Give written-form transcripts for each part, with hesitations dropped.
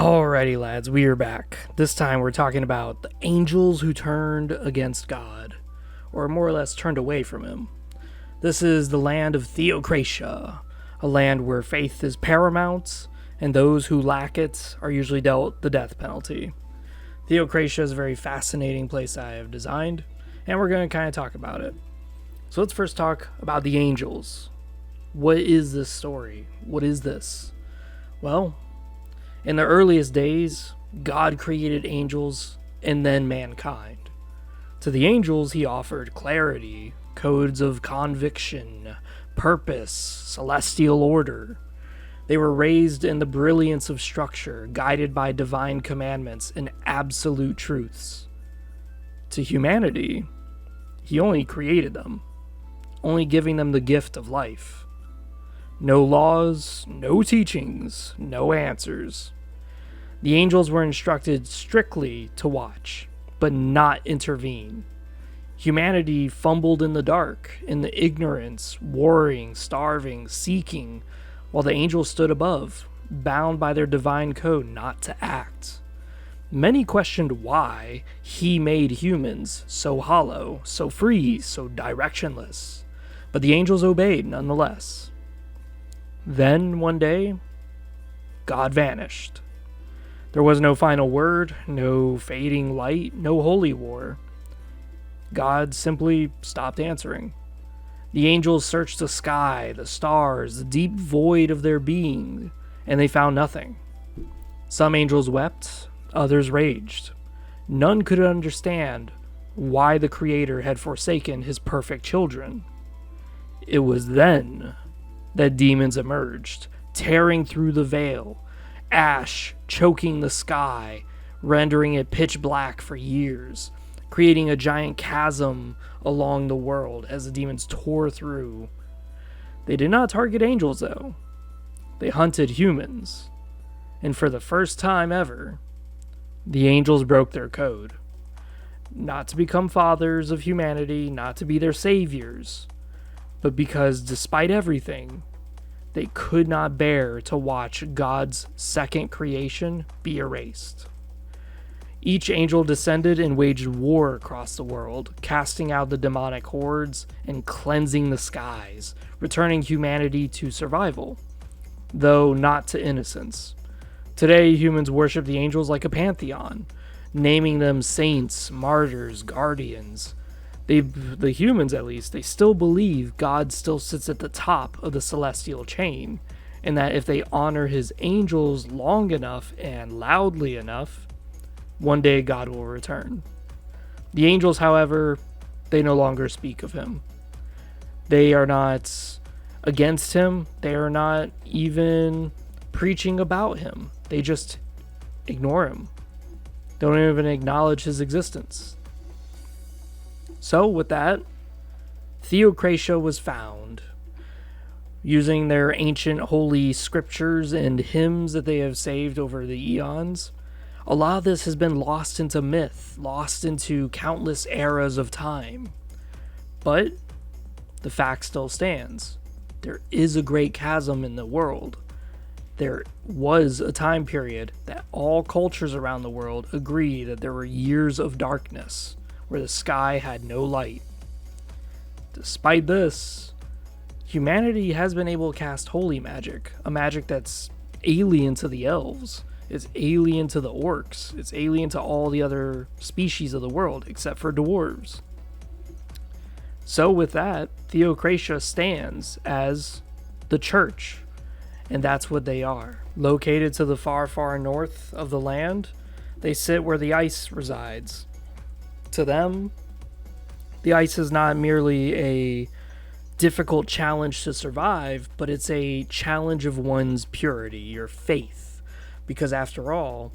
Alrighty, lads, we are back. This time we're talking about the angels who turned against God, or more or less turned away from him. This is the land of Theocratia, a land where faith is paramount, and those who lack it are usually dealt the death penalty. Theocratia is a very fascinating place I have designed, and we're going to kind of talk about it. So let's first talk about the angels. What is this story? What is this? Well, in the earliest days, God created angels and then mankind. To the angels, he offered clarity, codes of conviction, purpose, celestial order. They were raised in the brilliance of structure, guided by divine commandments and absolute truths. To humanity, he only created them, only giving them the gift of life. No laws, no teachings, no answers. The angels were instructed strictly to watch, but not intervene. Humanity fumbled in the dark, in the ignorance, warring, starving, seeking, while the angels stood above, bound by their divine code not to act. Many questioned why he made humans so hollow, so free, so directionless, but the angels obeyed nonetheless. Then, one day, God vanished. There was no final word, no fading light, no holy war. God simply stopped answering. The angels searched the sky, the stars, the deep void of their being, and they found nothing. Some angels wept, others raged. None could understand why the Creator had forsaken his perfect children. It was then that demons emerged, tearing through the veil, ash choking the sky, rendering it pitch black for years, creating a giant chasm along the world as the demons tore through. They did not target angels, though. They hunted humans. And for the first time ever, the angels broke their code. Not to become fathers of humanity, not to be their saviors, but because despite everything, they could not bear to watch God's second creation be erased. Each angel descended and waged war across the world, casting out the demonic hordes and cleansing the skies, returning humanity to survival, though not to innocence. Today, humans worship the angels like a pantheon, naming them saints, martyrs, guardians. The humans, at least, they still believe God still sits at the top of the celestial chain, and that if they honor his angels long enough and loudly enough, one day God will return. The angels, however, they no longer speak of him. They are not against him. They are not even preaching about him. They just ignore him. They don't even acknowledge his existence. So with that, Theocratia was found. Using their ancient holy scriptures and hymns that they have saved over the eons, a lot of this has been lost into myth, lost into countless eras of time. But the fact still stands. There is a great chasm in the world. There was a time period that all cultures around the world agree that there were years of darkness, where the sky had no light. Despite this, humanity has been able to cast holy magic, a magic that's alien to the elves. It's alien to the orcs. It's alien to all the other species of the world, except for dwarves. So with that, Theocratia stands as the church, and that's what they are. Located to the far, far north of the land, they sit where the ice resides. To them, the ice is not merely a difficult challenge to survive, but it's a challenge of one's purity, your faith. Because after all,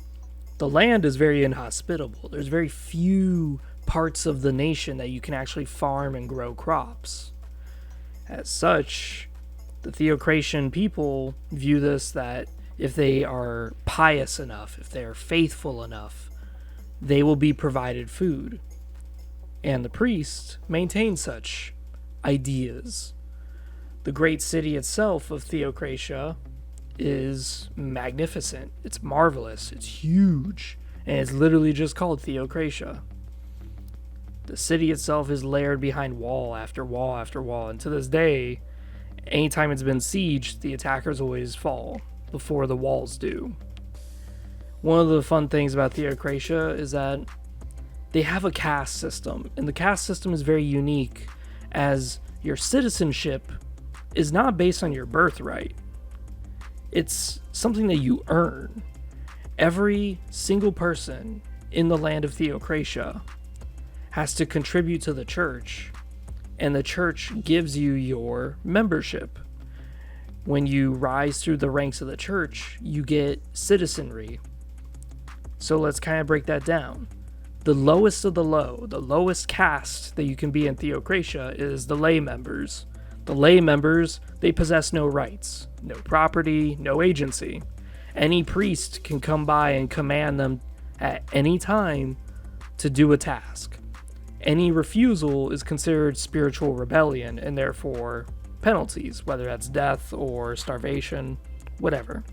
the land is very inhospitable. There's very few parts of the nation that you can actually farm and grow crops. As such, the Theocratian people view this that if they are pious enough, if they are faithful enough, they will be provided food. And the priests maintain such ideas. The great city itself of Theocratia is magnificent. It's marvelous. It's huge. And it's literally just called Theocratia. The city itself is layered behind wall after wall after wall. And to this day, anytime it's been sieged, the attackers always fall before the walls do. One of the fun things about Theocratia is that they have a caste system. And the caste system is very unique, as your citizenship is not based on your birthright. It's something that you earn. Every single person in the land of Theocratia has to contribute to the church, and the church gives you your membership. When you rise through the ranks of the church, you get citizenry. So let's kind of break that down. The lowest of the low, the lowest caste that you can be in Theocratia is the lay members. The lay members, they possess no rights, no property, no agency. Any priest can come by and command them at any time to do a task. Any refusal is considered spiritual rebellion, and therefore penalties, whether that's death or starvation, whatever.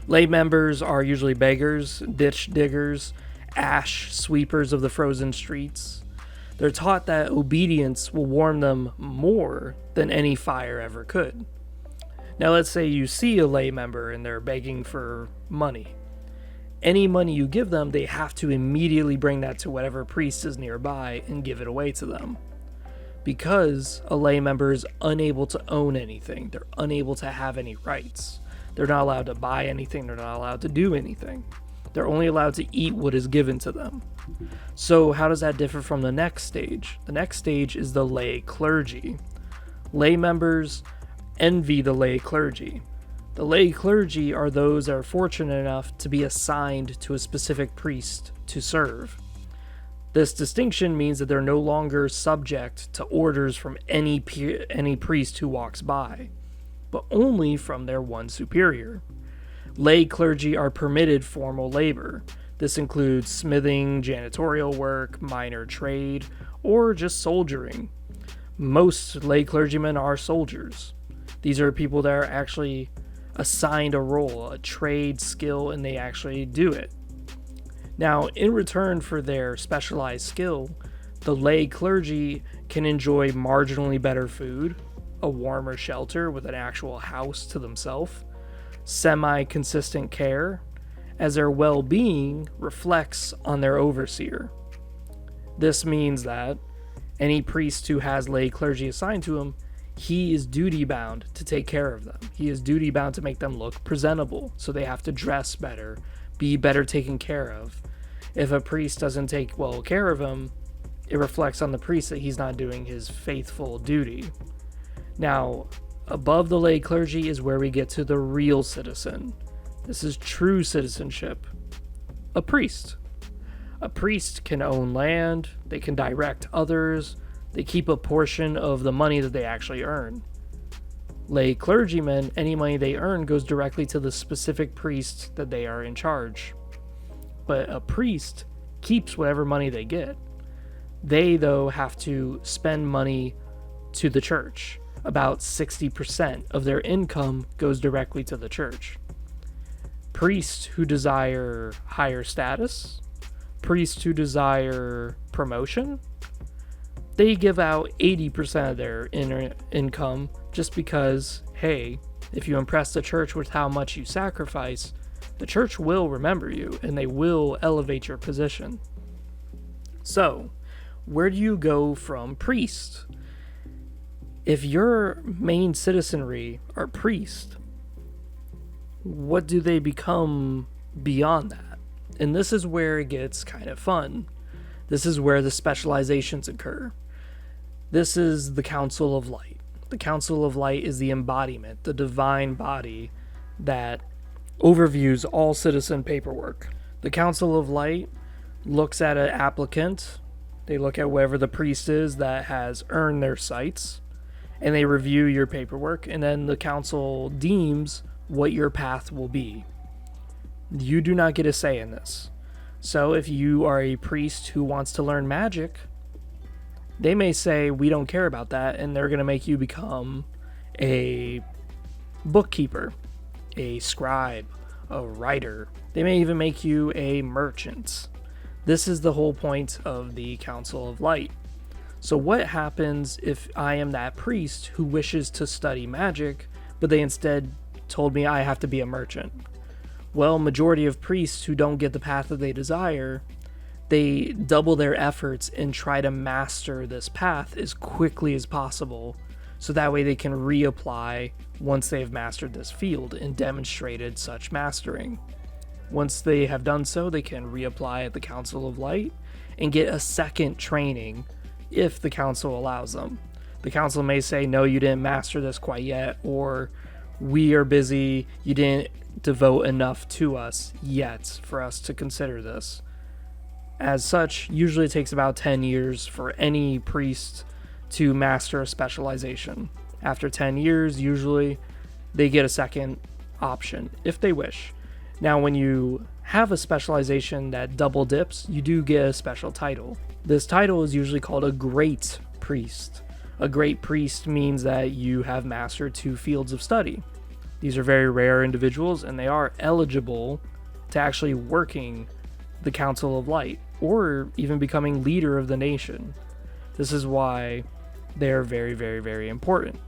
Lay members are usually beggars, ditch diggers, ash sweepers of the frozen streets. They're taught that obedience will warm them more than any fire ever could. Now let's say you see a lay member and they're begging for money. Any money you give them, they have to immediately bring that to whatever priest is nearby and give it away to them. Because a lay member is unable to own anything, they're unable to have any rights. They're not allowed to buy anything, they're not allowed to do anything. They're only allowed to eat what is given to them. So how does that differ from the next stage? The next stage is the lay clergy. Lay members envy the lay clergy. The lay clergy are those that are fortunate enough to be assigned to a specific priest to serve. This distinction means that they're no longer subject to orders from any priest who walks by, but only from their one superior. Lay clergy are permitted formal labor. This includes smithing, janitorial work, minor trade, or just soldiering. Most lay clergymen are soldiers. These are people that are actually assigned a role, a trade, skill, and they actually do it. Now, in return for their specialized skill, the lay clergy can enjoy marginally better food, a warmer shelter with an actual house to themselves, semi-consistent care, as their well-being reflects on their overseer. This means that any priest who has lay clergy assigned to him, he is duty-bound to take care of them. He is duty-bound to make them look presentable, so they have to dress better, be better taken care of. If a priest doesn't take well care of him, it reflects on the priest that he's not doing his faithful duty. Now, above the lay clergy is where we get to the real citizen. This is true citizenship. A priest. A priest can own land, they can direct others, they keep a portion of the money that they actually earn. Lay clergymen, any money they earn goes directly to the specific priest that they are in charge. But a priest keeps whatever money they get. They, though, have to spend money to the church. About 60% of their income goes directly to the church. Priests who desire higher status, priests who desire promotion, they give out 80% of their income just because, hey, if you impress the church with how much you sacrifice, the church will remember you and they will elevate your position. So, where do you go from priest? If your main citizenry are priests, what do they become beyond that? And this is where it gets kind of fun. This is where the specializations occur. This is the Council of Light. The Council of Light is the embodiment, the divine body that overviews all citizen paperwork. The Council of Light looks at an applicant. They look at whoever the priest is that has earned their sites, and they review your paperwork, and then the council deems what your path will be. You do not get a say in this. So if you are a priest who wants to learn magic, they may say, we don't care about that, and they're going to make you become a bookkeeper. a scribe, a writer. They may even make you a merchant. This is the whole point of the Council of Light. So what happens if I am that priest who wishes to study magic, but they instead told me I have to be a merchant? Well, majority of priests who don't get the path that they desire, they double their efforts and try to master this path as quickly as possible, so that way they can reapply once they have mastered this field and demonstrated such mastering. Once they have done so, they can reapply at the Council of Light and get a second training if the council allows them. The council may say, no, you didn't master this quite yet, or we are busy, you didn't devote enough to us yet for us to consider this. As such, usually it takes about 10 years for any priest to master a specialization. After 10 years, usually they get a second option if they wish. Now, when you have a specialization that double dips, you do get a special title. This title is usually called a great priest. A great priest means that you have mastered 2 fields of study. These are very rare individuals, and they are eligible to actually working the Council of Light, or even becoming leader of the nation. This is why they're very, very, very important.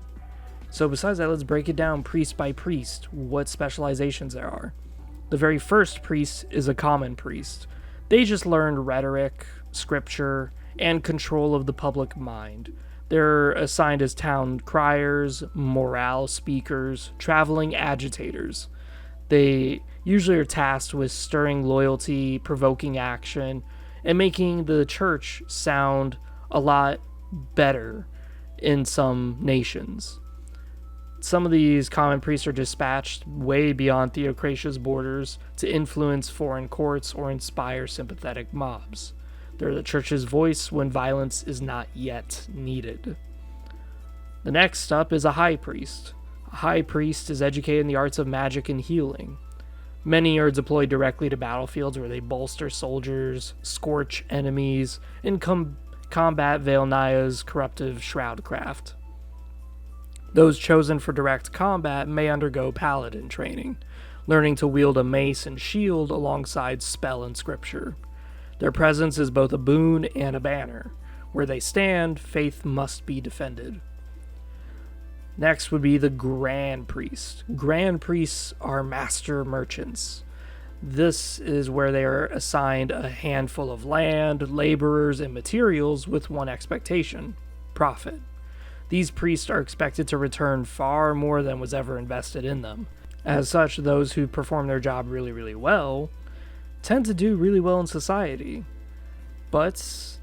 So besides that, let's break it down priest by priest, what specializations there are. The very first priest is a common priest. They just learned rhetoric, scripture, and control of the public mind. They're assigned as town criers, morale speakers, traveling agitators. They usually are tasked with stirring loyalty, provoking action, and making the church sound a lot better in some nations. Some of these common priests are dispatched way beyond Theocratia's borders to influence foreign courts or inspire sympathetic mobs. They're the church's voice when violence is not yet needed. The next up is a high priest. A high priest is educated in the arts of magic and healing. Many are deployed directly to battlefields where they bolster soldiers, scorch enemies, and combat Vailnaya's corruptive shroudcraft. Those chosen for direct combat may undergo paladin training, learning to wield a mace and shield alongside spell and scripture. Their presence is both a boon and a banner. Where they stand, faith must be defended. Next would be the Grand Priest. Grand Priests are master merchants. This is where they are assigned a handful of land, laborers, and materials with one expectation: profit. These priests are expected to return far more than was ever invested in them. As such, those who perform their job really, really well tend to do really well in society. But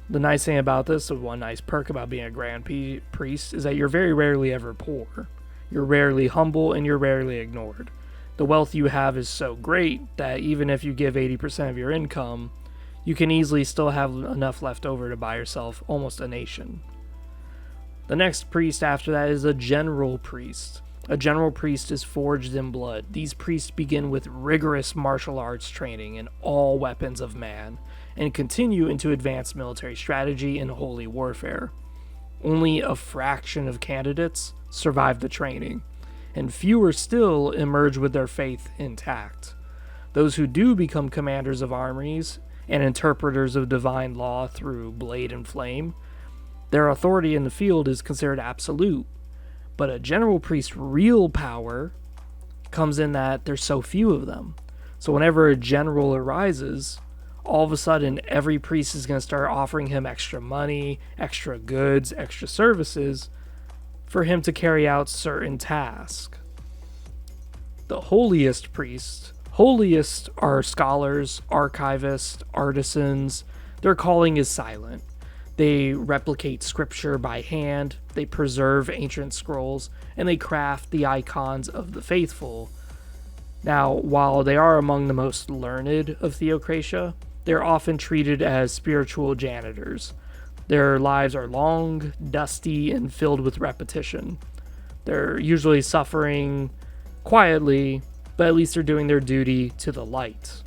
the nice thing about this, one nice perk about being a grand priest, is that you're very rarely ever poor. You're rarely humble, and you're rarely ignored. The wealth you have is so great that even if you give 80% of your income, you can easily still have enough left over to buy yourself almost a nation. The next priest after that is a general priest. A general priest is forged in blood. These priests begin with rigorous martial arts training in all weapons of man, and continue into advanced military strategy and holy warfare. Only a fraction of candidates survive the training, and fewer still emerge with their faith intact. Those who do become commanders of armies and interpreters of divine law through blade and flame, their authority in the field is considered absolute. But a general priest's real power comes in that there's so few of them. So whenever a general arises, all of a sudden every priest is going to start offering him extra money, extra goods, extra services for him to carry out certain tasks. The holiest priests. Holiest are scholars, archivists, artisans. Their calling is silent. They replicate scripture by hand, they preserve ancient scrolls, and they craft the icons of the faithful. Now, while they are among the most learned of Theocratia, they're often treated as spiritual janitors. Their lives are long, dusty, and filled with repetition. They're usually suffering quietly, but at least they're doing their duty to the light.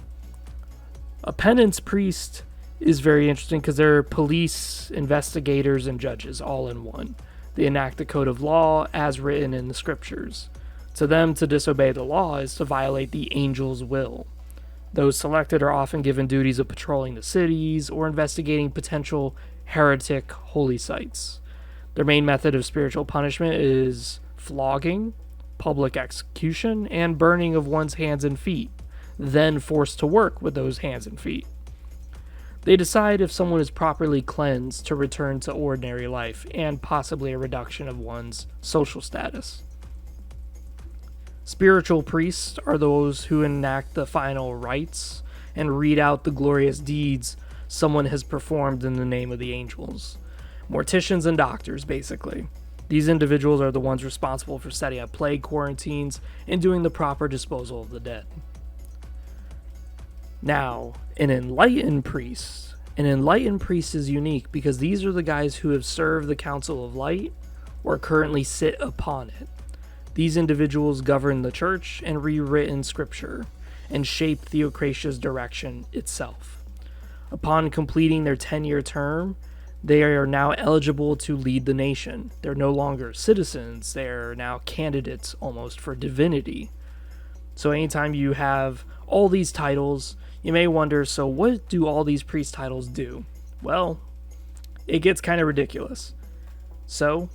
A penance priest is very interesting because they're police, investigators, and judges all in one. They enact the code of law as written in the scriptures. To them, to disobey the law is to violate the angel's will. Those selected are often given duties of patrolling the cities or investigating potential heretic holy sites. Their main method of spiritual punishment is flogging, public execution, and burning of one's hands and feet, then forced to work with those hands and feet. They decide if someone is properly cleansed to return to ordinary life, and possibly a reduction of one's social status. Spiritual priests are those who enact the final rites and read out the glorious deeds someone has performed in the name of the angels. Morticians and doctors, basically. These individuals are the ones responsible for setting up plague quarantines and doing the proper disposal of the dead. Now, an enlightened priest is unique because these are the guys who have served the Council of Light or currently sit upon it. These individuals govern the church and rewritten scripture and shape Theocratia's direction itself. Upon completing their 10-year term, they are now eligible to lead the nation. They're no longer citizens, they're now candidates almost for divinity. So anytime you have all these titles, you may wonder, so what do all these priest titles do? Well, it gets kind of ridiculous. So,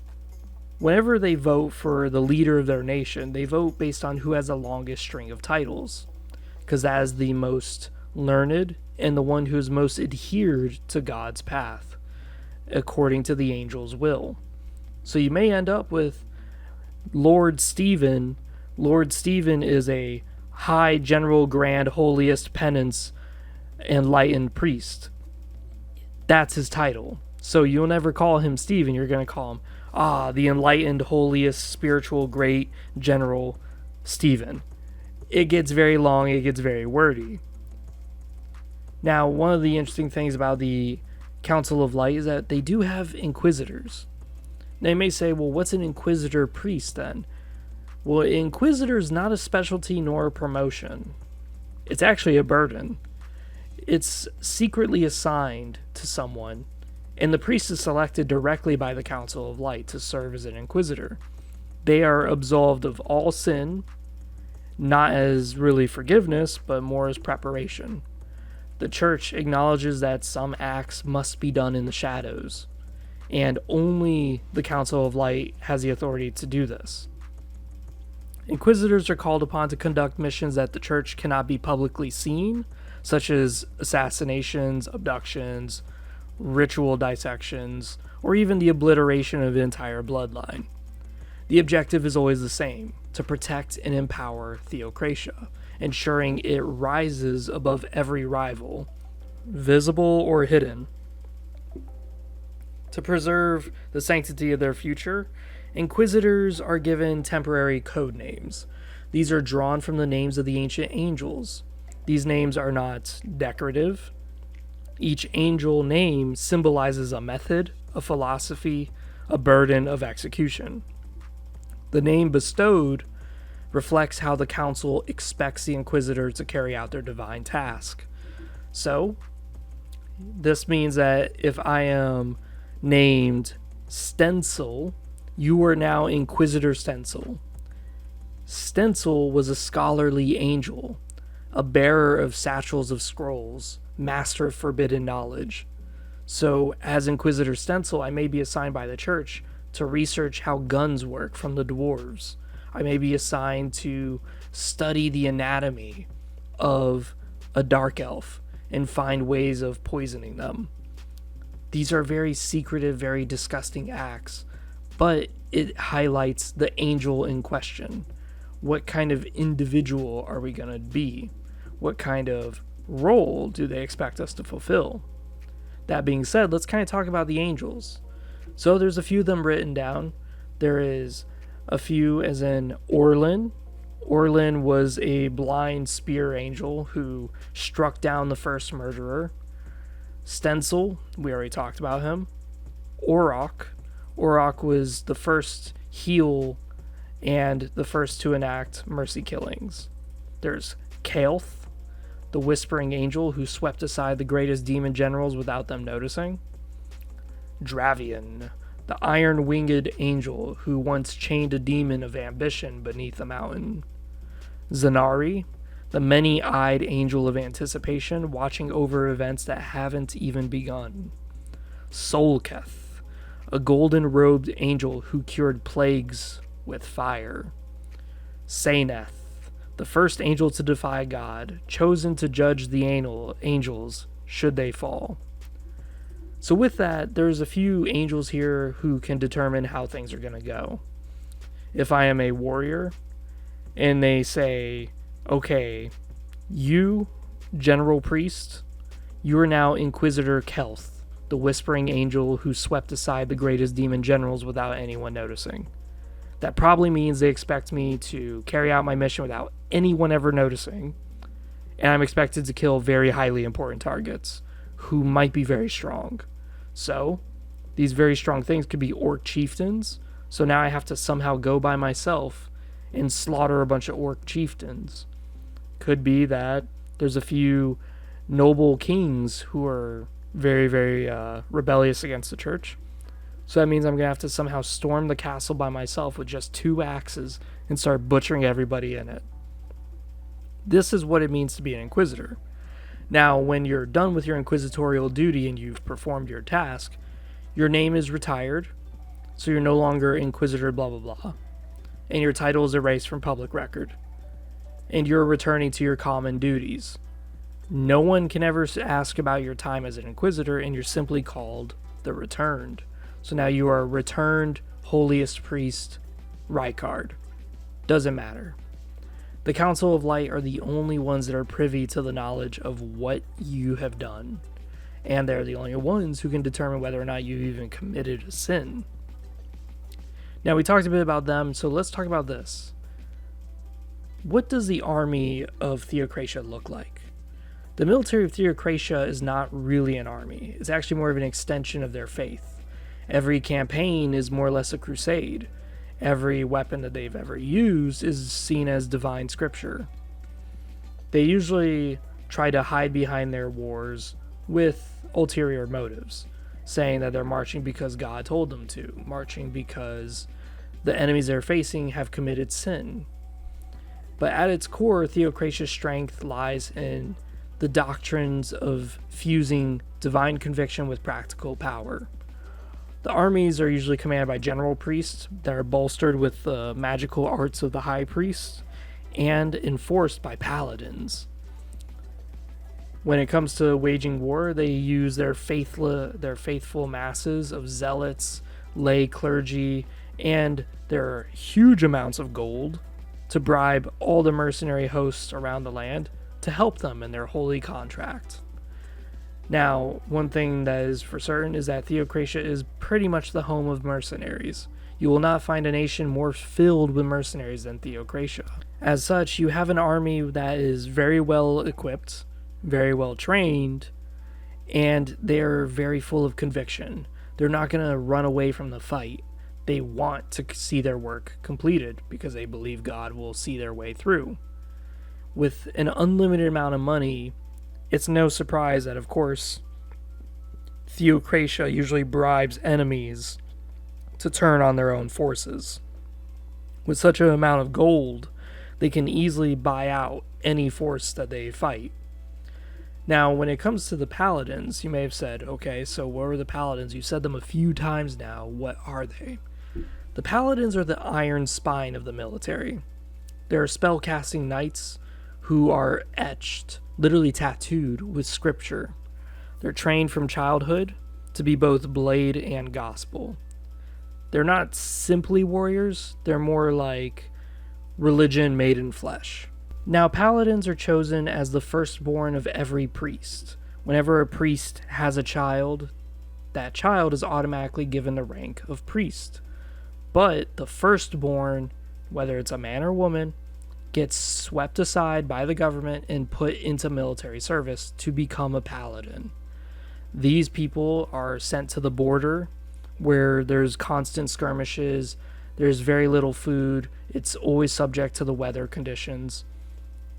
whenever they vote for the leader of their nation, they vote based on who has the longest string of titles, because that is the most learned and the one who is most adhered to God's path, according to the angel's will. So you may end up with Lord Stephen. Lord Stephen is a high general grand holiest penance enlightened priest. That's his title. So you'll never call him Stephen, you're going to call him the enlightened holiest spiritual great general Stephen. It gets very long, it gets very wordy. Now, one of the interesting things about the Council of Light is that they do have inquisitors. Now you may say, well, what's an inquisitor priest then? Well, inquisitor is not a specialty nor a promotion. It's actually a burden. It's secretly assigned to someone, and the priest is selected directly by the Council of Light to serve as an inquisitor. They are absolved of all sin, not as really forgiveness, but more as preparation. The church acknowledges that some acts must be done in the shadows, and only the Council of Light has the authority to do this. Inquisitors are called upon to conduct missions that the church cannot be publicly seen, such as assassinations, abductions, ritual dissections, or even the obliteration of an entire bloodline. The objective is always the same: to protect and empower Theocratia, ensuring it rises above every rival, visible or hidden. To preserve the sanctity of their future, inquisitors are given temporary code names. These are drawn from the names of the ancient angels. These names are not decorative. Each angel name symbolizes a method, a philosophy, a burden of execution. The name bestowed reflects how the council expects the inquisitor to carry out their divine task. So, this means that if I am named Stencil, you are now Inquisitor Stencil. Stencil was a scholarly angel, a bearer of satchels of scrolls, master of forbidden knowledge. So, as Inquisitor Stencil, I may be assigned by the church to research how guns work from the dwarves. I may be assigned to study the anatomy of a dark elf and find ways of poisoning them. These are very secretive, very disgusting acts, but it highlights the angel in question. What kind of individual are we going to be? What kind of role do they expect us to fulfill? That being said, let's kind of talk about the angels. So there's a few of them written down. There is a few as in Orlin. Orlin was a blind spear angel who struck down the first murderer. Stencil, we already talked about him. Auroch. Auroch was the first heal and the first to enact mercy killings. There's Kael'th, the whispering angel who swept aside the greatest demon generals without them noticing. Dravian, the iron-winged angel who once chained a demon of ambition beneath a mountain. Zanari, the many-eyed angel of anticipation, watching over events that haven't even begun. Solketh, a golden-robed angel who cured plagues with fire. Saineth, the first angel to defy God, chosen to judge the angels should they fall. So with that, there's a few angels here who can determine how things are going to go. If I am a warrior, and they say, okay, you, General Priest, you are now Inquisitor Kelth, the whispering angel who swept aside the greatest demon generals without anyone noticing. That probably means they expect me to carry out my mission without anyone ever noticing, and I'm expected to kill very highly important targets, who might be very strong. So, these very strong things could be orc chieftains, so now I have to somehow go by myself and slaughter a bunch of orc chieftains. Could be that there's a few noble kings who are very, very rebellious against the church. So that means I'm going to have to somehow storm the castle by myself with just 2 axes and start butchering everybody in it. This is what it means to be an inquisitor. Now, when you're done with your inquisitorial duty and you've performed your task, your name is retired, so you're no longer Inquisitor blah blah blah, and your title is erased from public record, and you're returning to your common duties. No one can ever ask about your time as an Inquisitor, and you're simply called the Returned. So now you are Returned Holiest Priest Rykard. Doesn't matter. The Council of Light are the only ones that are privy to the knowledge of what you have done. And they're the only ones who can determine whether or not you even committed a sin. Now, we talked a bit about them, so let's talk about this. What does the army of Theocratia look like? The military of Theocratia is not really an army. It's actually more of an extension of their faith. Every campaign is more or less a crusade. Every weapon that they've ever used is seen as divine scripture. They usually try to hide behind their wars with ulterior motives, saying that they're marching because God told them to, marching because the enemies they're facing have committed sin. But at its core, Theocratia's strength lies in the doctrines of fusing divine conviction with practical power. The armies are usually commanded by general priests that are bolstered with the magical arts of the high priest and enforced by paladins. When it comes to waging war, they use their faithful masses of zealots, lay clergy, and their huge amounts of gold to bribe all the mercenary hosts around the land to help them in their holy contract. Now, one thing that is for certain is that Theocratia is pretty much the home of mercenaries. You will not find a nation more filled with mercenaries than Theocratia. As such, you have an army that is very well equipped, very well trained, and they're very full of conviction. They're not going to run away from the fight. They want to see their work completed because they believe God will see their way through. With an unlimited amount of money, it's no surprise that, of course, Theocratia usually bribes enemies to turn on their own forces. With such an amount of gold, they can easily buy out any force that they fight. Now, when it comes to the paladins, you may have said, okay, so what are the paladins? You said them a few times now. What are they? The paladins are the iron spine of the military. They're spellcasting knights who are etched, literally tattooed with scripture. They're trained from childhood to be both blade and gospel. They're not simply warriors, they're more like religion made in flesh. Now, paladins are chosen as the firstborn of every priest. Whenever a priest has a child, that child is automatically given the rank of priest. But the firstborn, whether it's a man or woman, gets swept aside by the government and put into military service to become a paladin. These people are sent to the border where there's constant skirmishes, there's very little food, it's always subject to the weather conditions.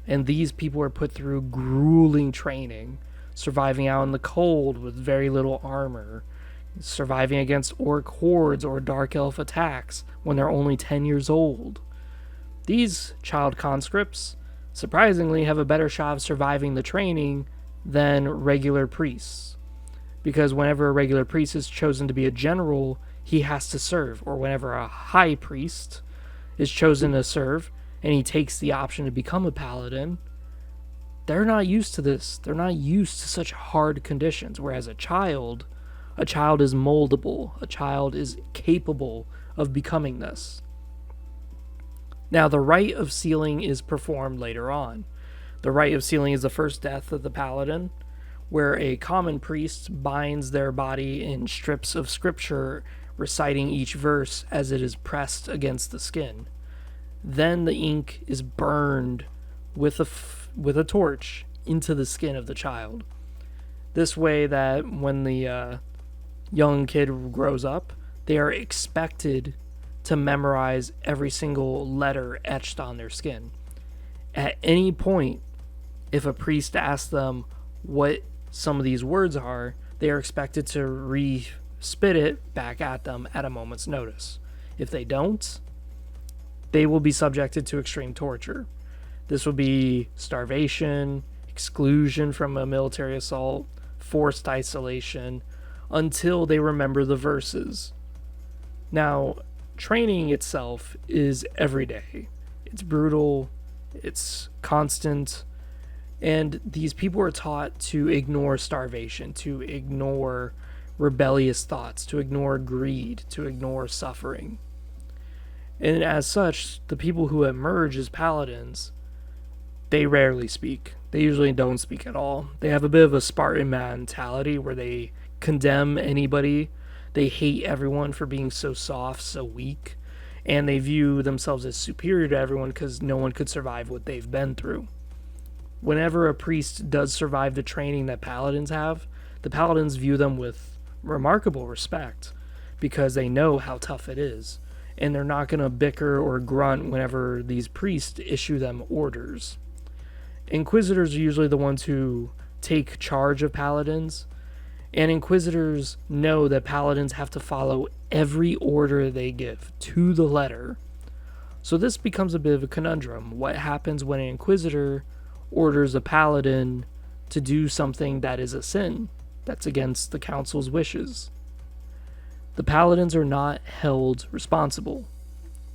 And these people are put through grueling training, surviving out in the cold with very little armor, surviving against orc hordes or dark elf attacks when they're only 10 years old. These child conscripts, surprisingly, have a better shot of surviving the training than regular priests. Because whenever a regular priest is chosen to be a general, he has to serve. Or whenever a high priest is chosen to serve, and he takes the option to become a paladin, they're not used to this. They're not used to such hard conditions. Whereas a child is moldable. A child is capable of becoming this. Now, the rite of sealing is performed later on. The rite of sealing is the first death of the paladin, where a common priest binds their body in strips of scripture, reciting each verse as it is pressed against the skin. Then the ink is burned with a torch into the skin of the child. This way that when the young kid grows up, they are expected to memorize every single letter etched on their skin. At any point, if a priest asks them what some of these words are, they are expected to re-spit it back at them at a moment's notice. If they don't, they will be subjected to extreme torture. This will be starvation, exclusion from a military assault, forced isolation, until they remember the verses. Now, training itself is every day. It's brutal, it's constant, and these people are taught to ignore starvation, to ignore rebellious thoughts, to ignore greed, to ignore suffering. And as such, the people who emerge as paladins, they rarely speak. They usually don't speak at all. They have a bit of a Spartan mentality where they condemn anybody. They hate everyone for being so soft, so weak, and they view themselves as superior to everyone because no one could survive what they've been through. Whenever a priest does survive the training that paladins have, the paladins view them with remarkable respect because they know how tough it is, and they're not going to bicker or grunt whenever these priests issue them orders. Inquisitors are usually the ones who take charge of paladins, and inquisitors know that paladins have to follow every order they give to the letter. So this becomes a bit of a conundrum. What happens when an inquisitor orders a paladin to do something that is a sin, that's against the council's wishes? The paladins are not held responsible.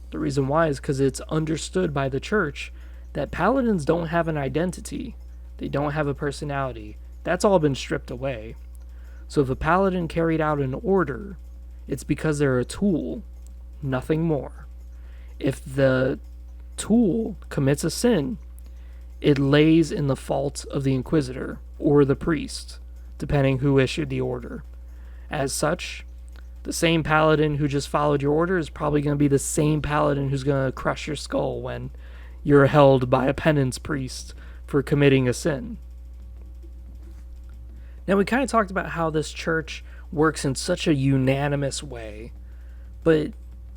The reason why is because it's understood by the church that paladins don't have an identity. They don't have a personality. That's all been stripped away. So if a paladin carried out an order, it's because they're a tool, nothing more. If the tool commits a sin, it lays in the fault of the inquisitor or the priest, depending who issued the order. As such, the same paladin who just followed your order is probably going to be the same paladin who's going to crush your skull when you're held by a penance priest for committing a sin. Now, we kind of talked about how this church works in such a unanimous way, but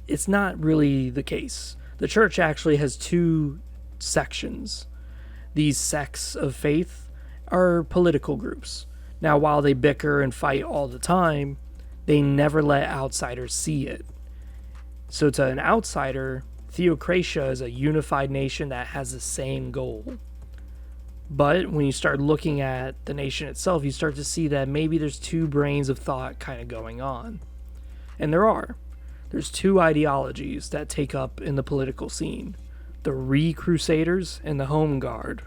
it's not really the case. The church actually has two sections. These sects of faith are political groups. Now, while they bicker and fight all the time, they never let outsiders see it. So to an outsider, Theocratia is a unified nation that has the same goal. But when you start looking at the nation itself, you start to see that maybe there's two brains of thought kind of going on. And there are. There's two ideologies that take up in the political scene: the Re-Crusaders and the Home Guard.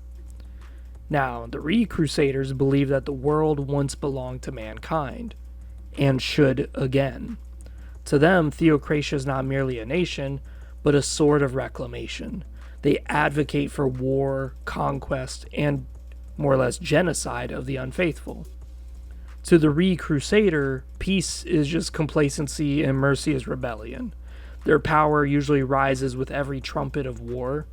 Now, the Re-Crusaders believe that the world once belonged to mankind, and should again. To them, Theocratia is not merely a nation, but a sword of reclamation. They advocate for war, conquest, and more or less genocide of the unfaithful. To the Re-Crusader, peace is just complacency and mercy is rebellion. Their power usually rises with every trumpet of war,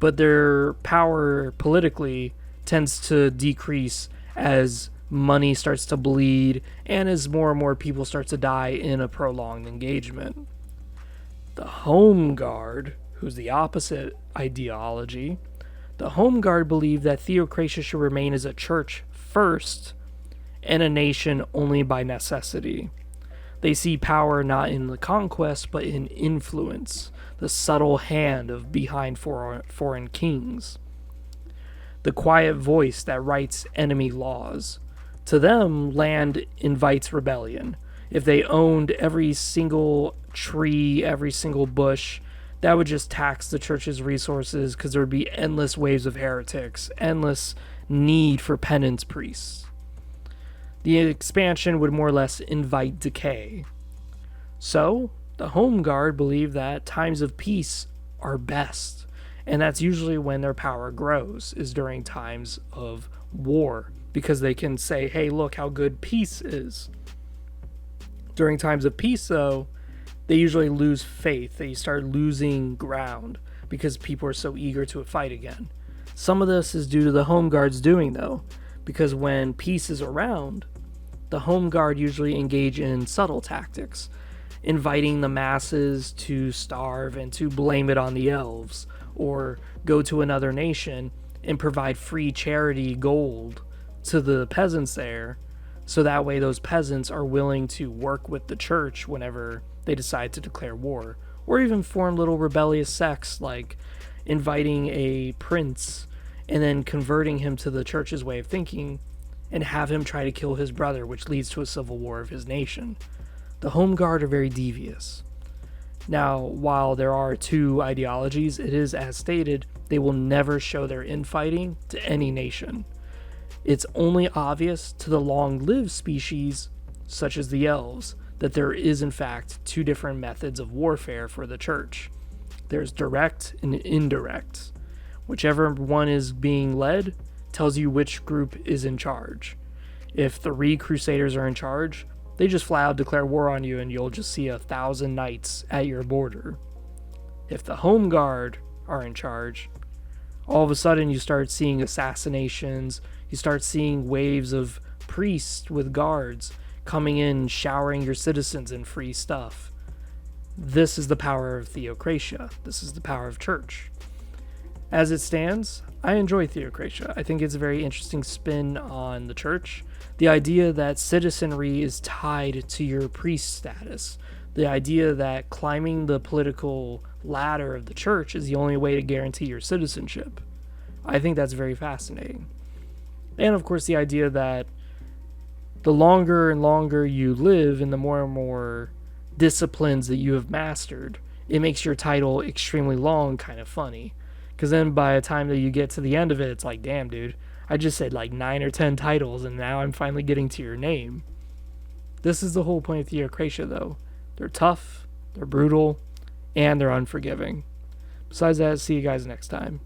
but their power politically tends to decrease as money starts to bleed and as more and more people start to die in a prolonged engagement. The Home Guard, who's the opposite ideology, the Home Guard believe that Theocratia should remain as a church first and a nation only by necessity. They see power not in the conquest, but in influence, the subtle hand of behind foreign kings, the quiet voice that writes enemy laws. To them, land invites rebellion. If they owned every single tree, every single bush, that would just tax the church's resources because there would be endless waves of heretics, endless need for penance priests. The expansion would more or less invite decay. So, the Home Guard believe that times of peace are best, and that's usually when their power grows, is during times of war, because they can say, hey, look how good peace is. During times of peace, though, they usually lose faith. They start losing ground because people are so eager to fight again. Some of this is due to the Home Guard's doing, though, because when peace is around, the Home Guard usually engage in subtle tactics, inviting the masses to starve and to blame it on the elves, or go to another nation and provide free charity gold to the peasants there, so that way those peasants are willing to work with the church whenever they decide to declare war, or even form little rebellious sects like inviting a prince and then converting him to the church's way of thinking and have him try to kill his brother, which leads to a civil war of his nation. The Home Guard are very devious. Now, while there are two ideologies, it is, as stated, they will never show their infighting to any nation. It's only obvious to the long-lived species, such as the elves, that there is in fact two different methods of warfare for the church. There's direct and indirect. Whichever one is being led tells you which group is in charge. If 3 crusaders are in charge, they just flat out declare war on you and you'll just see 1,000 knights at your border. If the Home Guard are in charge, all of a sudden you start seeing assassinations, you start seeing waves of priests with guards coming in, showering your citizens in free stuff. This is the power of Theocratia. This is the power of church. As it stands, I enjoy Theocratia. I think it's a very interesting spin on the church. The idea that citizenry is tied to your priest status. The idea that climbing the political ladder of the church is the only way to guarantee your citizenship. I think that's very fascinating. And of course the idea that the longer and longer you live and the more and more disciplines that you have mastered, it makes your title extremely long kind of funny. Because then by the time that you get to the end of it, it's like, damn, dude, I just said like 9 or 10 titles and now I'm finally getting to your name. This is the whole point of Theocratia, though. They're tough, they're brutal, and they're unforgiving. Besides that, see you guys next time.